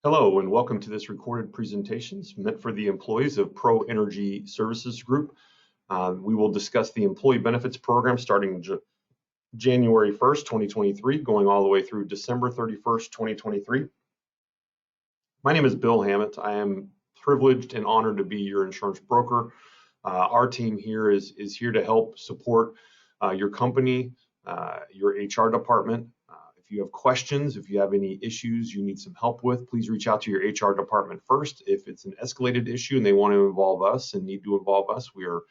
Hello and welcome to this recorded presentation meant for the employees of Pro Energy Services Group. We will discuss the Employee Benefits Program starting January 1st, 2023, going all the way through December 31st, 2023. My name is Bill Hammett. I am privileged and honored to be your insurance broker. Our team here is here to help support your company, your HR department. If you have questions, if you have any issues you need some help with, please reach out to your HR department first. If it's an escalated issue and they want to involve us and need to involve us, we are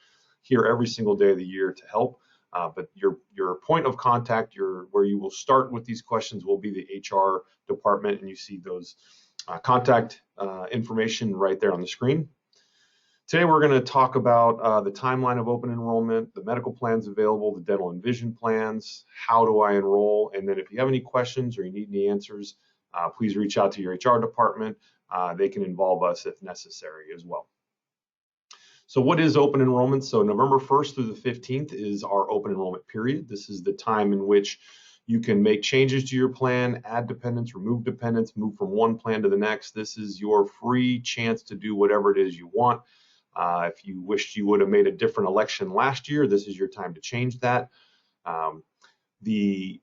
here every single day of the year to help. But your point of contact, where you will start with these questions, will be the HR department, and you see those contact information right there on the screen. Today we're going to talk about the timeline of open enrollment, the medical plans available, the dental and vision plans, how do I enroll, and then if you have any questions or you need any answers, please reach out to your HR department. They can involve us if necessary as well. So what is open enrollment? So November 1st through the 15th is our open enrollment period. This is the time in which you can make changes to your plan, add dependents, remove dependents, move from one plan to the next. This is your free chance to do whatever it is you want. If you wished you would have made a different election last year, this is your time to change that. The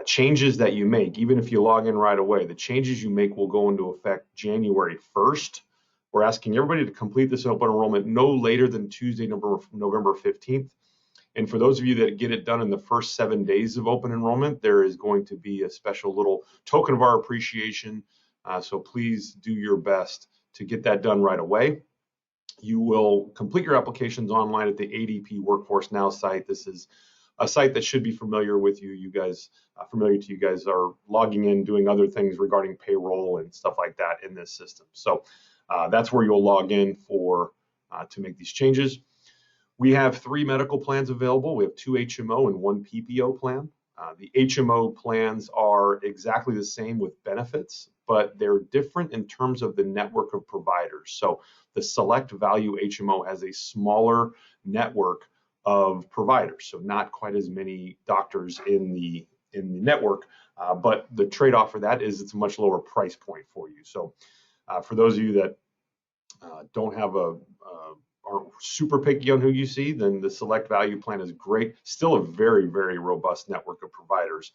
changes that you make, even if you log in right away, the changes you make will go into effect January 1st. We're asking everybody to complete this open enrollment no later than Tuesday, November 15th. And for those of you that get it done in the first 7 days of open enrollment, there is going to be a special little token of our appreciation. So please do your best to get that done right away. You will complete your applications online at the ADP Workforce Now site. This is a site that should be familiar with you. You guys are logging in, doing other things regarding payroll and stuff like that in this system. So that's where you'll log in for to make these changes. We have 3 medical plans available. We have 2 HMO and 1 PPO plan. The HMO plans are exactly the same with benefits, but they're different in terms of the network of providers. So the Select Value HMO has a smaller network of providers, so not quite as many doctors in the network, but the trade-off for that is it's a much lower price point for you. So for those of you that don't have are super picky on who you see, then the Select Value plan is great. Still a very, very robust network of providers,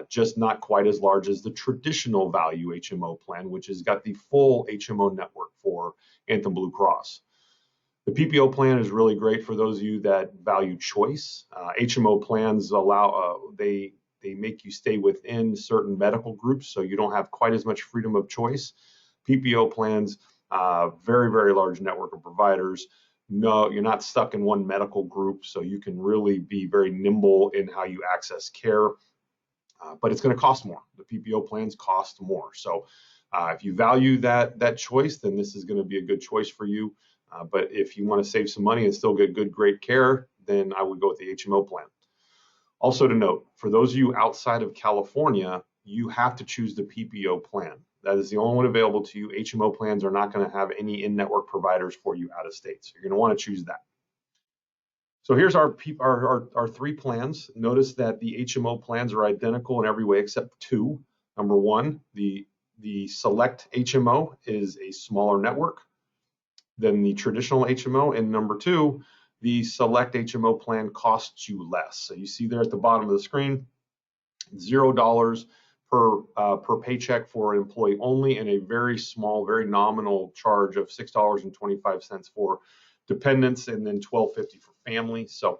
just not quite as large as the traditional Value HMO plan, which has got the full HMO network for Anthem Blue Cross. The PPO plan is really great for those of you that value choice. HMO plans allow, they make you stay within certain medical groups, so you don't have quite as much freedom of choice. PPO plans, very, very large network of providers. No, you're not stuck in one medical group, so you can really be very nimble in how you access care, but it's going to cost more. The PPO plans cost more. So if you value that choice, then this is going to be a good choice for you. But if you want to save some money and still get good, great care, then I would go with the HMO plan. Also to note, for those of you outside of California, you have to choose the PPO plan. That is the only one available to you. HMO plans are not going to have any in-network providers for you out of state. So you're going to want to choose that. So here's our 3 plans. Notice that the HMO plans are identical in every way except 2. Number 1, the Select HMO is a smaller network than the traditional HMO. And number 2, the Select HMO plan costs you less. So you see there at the bottom of the screen, $0 per paycheck for an employee only, and a very small, very nominal charge of $6.25 for dependents, and then $12.50 for family. So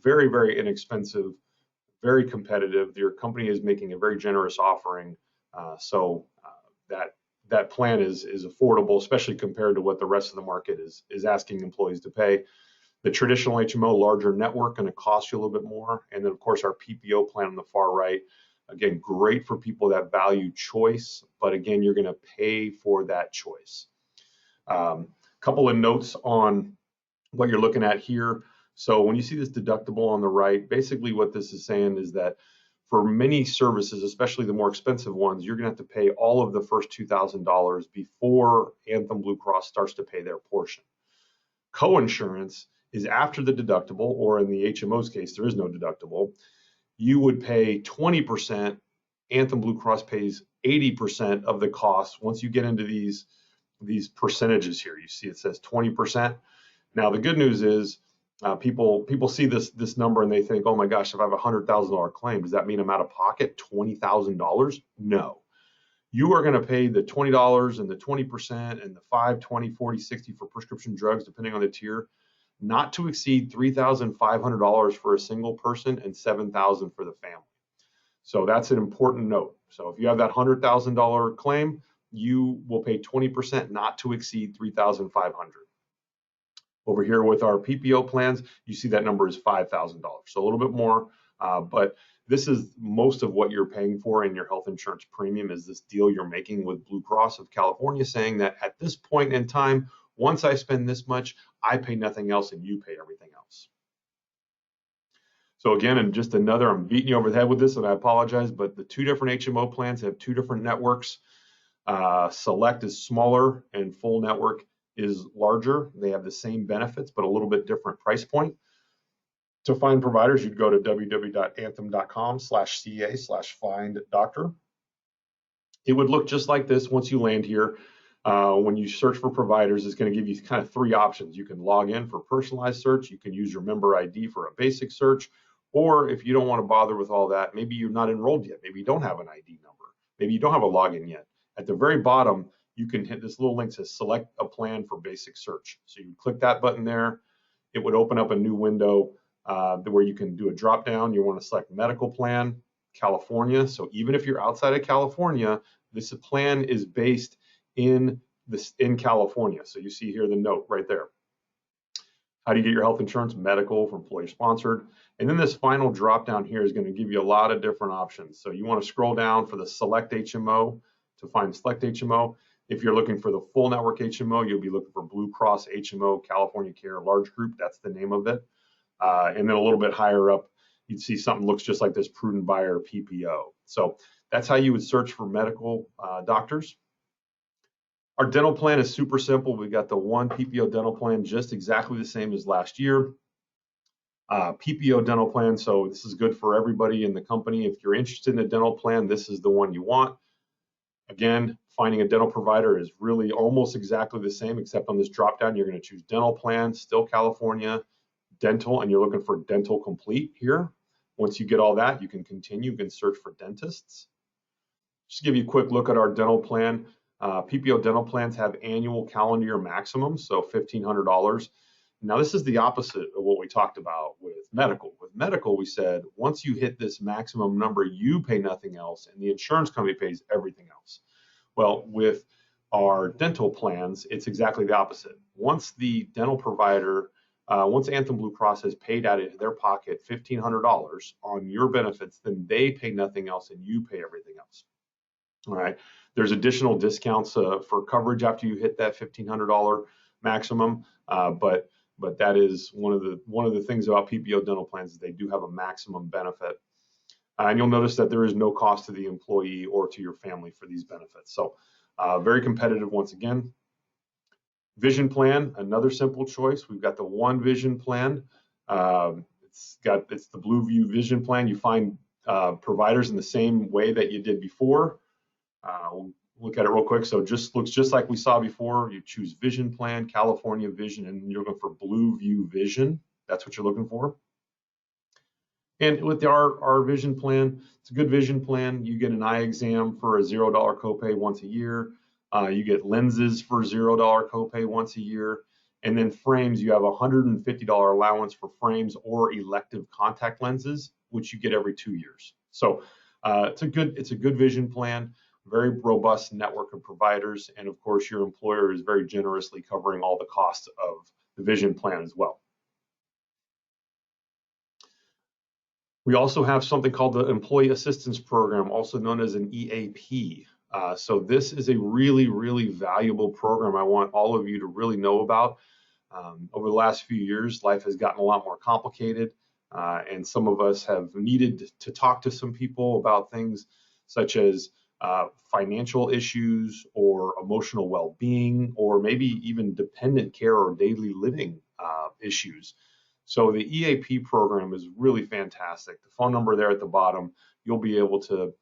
very, very inexpensive, very competitive. Your company is making a very generous offering, so that plan is affordable, especially compared to what the rest of the market is asking employees to pay. The traditional HMO, larger network, going to cost you a little bit more, and then of course our PPO plan on the far right. Again, great for people that value choice, but again, you're going to pay for that choice. Couple of notes on what you're looking at here. So when you see this deductible on the right, basically what this is saying is that for many services, especially the more expensive ones, you're going to have to pay all of the first $2,000 before Anthem Blue Cross starts to pay their portion. Coinsurance is after the deductible, or in the HMO's case, there is no deductible. You would pay 20%, Anthem Blue Cross pays 80% of the cost. Once you get into these percentages here, you see it says 20%. Now the good news is people see this number and they think, oh my gosh, if I have a $100,000 claim, does that mean I'm out of pocket $20,000? No. You are going to pay the $20 and the 20% and the 5, 20, 40, 60 for prescription drugs, depending on the tier, not to exceed $3,500 for a single person and $7,000 for the family. So that's an important note. So if you have that $100,000 claim, you will pay 20%, not to exceed $3,500. Over here with our PPO plans, you see that number is $5,000, so a little bit more, but this is most of what you're paying for in your health insurance premium is this deal you're making with Blue Cross of California, saying that at this point in time, once I spend this much, I pay nothing else and you pay everything else. So again, and just another, I'm beating you over the head with this and I apologize, but the two different HMO plans have two different networks. Select is smaller and full network is larger. They have the same benefits, but a little bit different price point. To find providers, you'd go to www.anthem.com/ca/find-doctor. It would look just like this once you land here. When you search for providers, it's going to give you kind of three options. You can log in for personalized search. You can use your member ID for a basic search. Or if you don't want to bother with all that, maybe you're not enrolled yet. Maybe you don't have an ID number. Maybe you don't have a login yet. At the very bottom, you can hit this little link that says select a plan for basic search. So you click that button there. It would open up a new window where you can do a drop down. You want to select medical plan, California. So even if you're outside of California, this plan is based in California. So you see here the note right there. How do you get your health insurance? Medical for employer sponsored. And then this final drop down here is going to give you a lot of different options. So you want to scroll down for the select HMO to find select HMO. If you're looking for the full network HMO, you'll be looking for Blue Cross HMO California Care Large Group. That's the name of it. And then a little bit higher up, you'd see something looks just like this Prudent Buyer PPO. So that's how you would search for medical doctors. Our dental plan is super simple. We've got the one PPO dental plan, just exactly the same as last year. PPO dental plan, so this is good for everybody in the company. If you're interested in a dental plan, this is the one you want. Again, finding a dental provider is really almost exactly the same, except on this drop down, you're going to choose dental plan, still California, dental, and you're looking for dental complete here. Once you get all that, you can continue, you can search for dentists. Just to give you a quick look at our dental plan. PPO dental plans have annual calendar year maximums, so $1,500. Now this is the opposite of what we talked about with medical. With medical, we said once you hit this maximum number, you pay nothing else, and the insurance company pays everything else. Well, with our dental plans, it's exactly the opposite. Once the dental provider, once Anthem Blue Cross has paid out of their pocket $1,500 on your benefits, then they pay nothing else and you pay everything else. All right. There's additional discounts for coverage after you hit that $1,500 maximum, but that is one of the things about PPO dental plans is they do have a maximum benefit. And you'll notice that there is no cost to the employee or to your family for these benefits. So very competitive once again. Vision plan, another simple choice. We've got the one vision plan. It's the Blue View Vision plan. You find providers in the same way that you did before. We'll look at it real quick. So just looks just like we saw before. You choose Vision Plan, California Vision, and you're looking for Blue View Vision. That's what you're looking for. And with our vision plan, it's a good vision plan. You get an eye exam for a $0 copay once a year. You get lenses for $0 copay once a year. And then frames, you have a $150 allowance for frames or elective contact lenses, which you get every 2 years. So it's a good vision plan. Very robust network of providers, and of course your employer is very generously covering all the costs of the vision plan as well. We also have something called the Employee Assistance Program, also known as an EAP. So this is a really, really valuable program I want all of you to really know about. Over the last few years, life has gotten a lot more complicated, and some of us have needed to talk to some people about things such as financial issues or emotional well-being, or maybe even dependent care or daily living issues. So the EAP program is really fantastic. The phone number there at the bottom, you'll be able to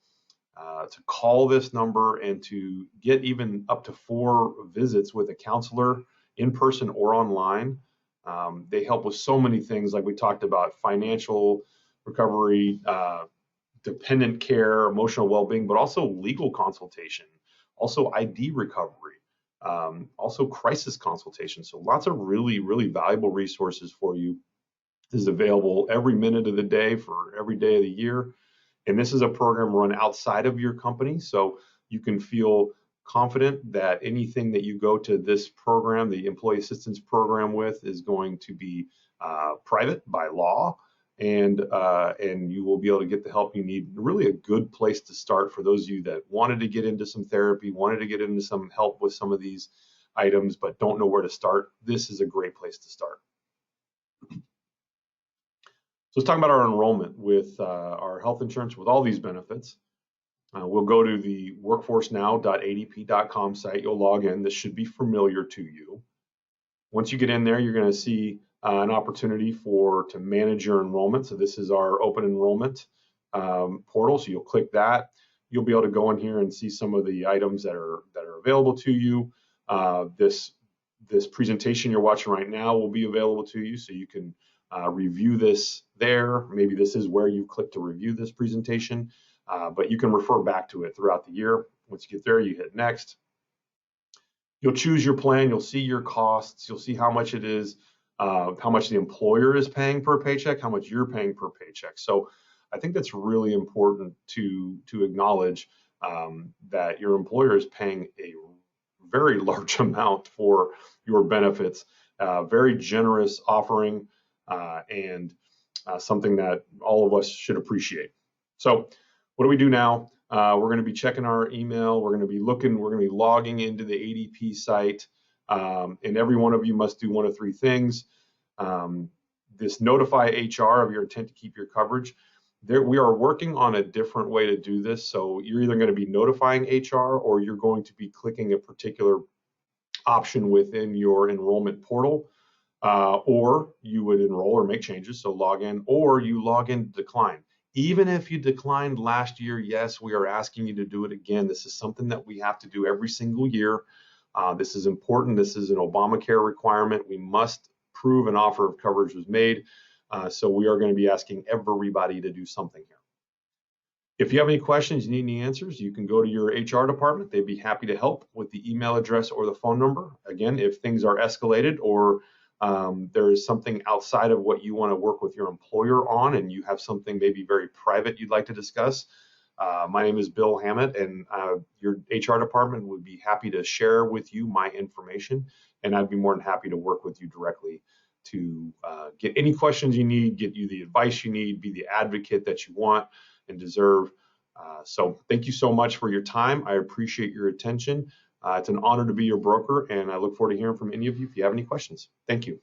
to call this number and to get even up to 4 visits with a counselor in person or online. They help with so many things, like we talked about: financial recovery, dependent care, emotional well-being, but also legal consultation, also ID recovery, also crisis consultation. So lots of really, really valuable resources for you. This is available every minute of the day for every day of the year. And this is a program run outside of your company, so you can feel confident that anything that you go to this program, the Employee Assistance Program, with is going to be private by law, and you will be able to get the help you need. Really a good place to start for those of you that wanted to get into some therapy, wanted to get into some help with some of these items, but don't know where to start. This is a great place to start. So let's talk about our enrollment with our health insurance with all these benefits. We'll go to the workforcenow.adp.com site. You'll log in. This should be familiar to you. Once you get in there, you're going to see an opportunity to manage your enrollment. So this is our open enrollment portal. So you'll click that. You'll be able to go in here and see some of the items that are available to you. This presentation you're watching right now will be available to you, so you can review this there. Maybe this is where you click to review this presentation, but you can refer back to it throughout the year. Once you get there, you hit next. You'll choose your plan. You'll see your costs. You'll see how much it is, how much the employer is paying per paycheck, how much you're paying per paycheck. So I think that's really important to acknowledge that your employer is paying a very large amount for your benefits. Very generous offering, and something that all of us should appreciate. So what do we do now? We're going to be checking our email. We're going to be logging into the ADP site. And every one of you must do one of 3 things. This notify HR of your intent to keep your coverage. We are working on a different way to do this. So you're either going to be notifying HR, or you're going to be clicking a particular option within your enrollment portal, or you would enroll or make changes, so log in, or you log in, decline. Even if you declined last year, yes, we are asking you to do it again. This is something that we have to do every single year. This is important. This is an Obamacare requirement. We must prove an offer of coverage was made. So we are going to be asking everybody to do something here. If you have any questions, you need any answers, you can go to your HR department. They'd be happy to help with the email address or the phone number. Again, if things are escalated, or there is something outside of what you want to work with your employer on, and you have something maybe very private you'd like to discuss, my name is Bill Hammett, and your HR department would be happy to share with you my information, and I'd be more than happy to work with you directly to get any questions you need, get you the advice you need, be the advocate that you want and deserve. So thank you so much for your time. I appreciate your attention. It's an honor to be your broker, and I look forward to hearing from any of you if you have any questions. Thank you.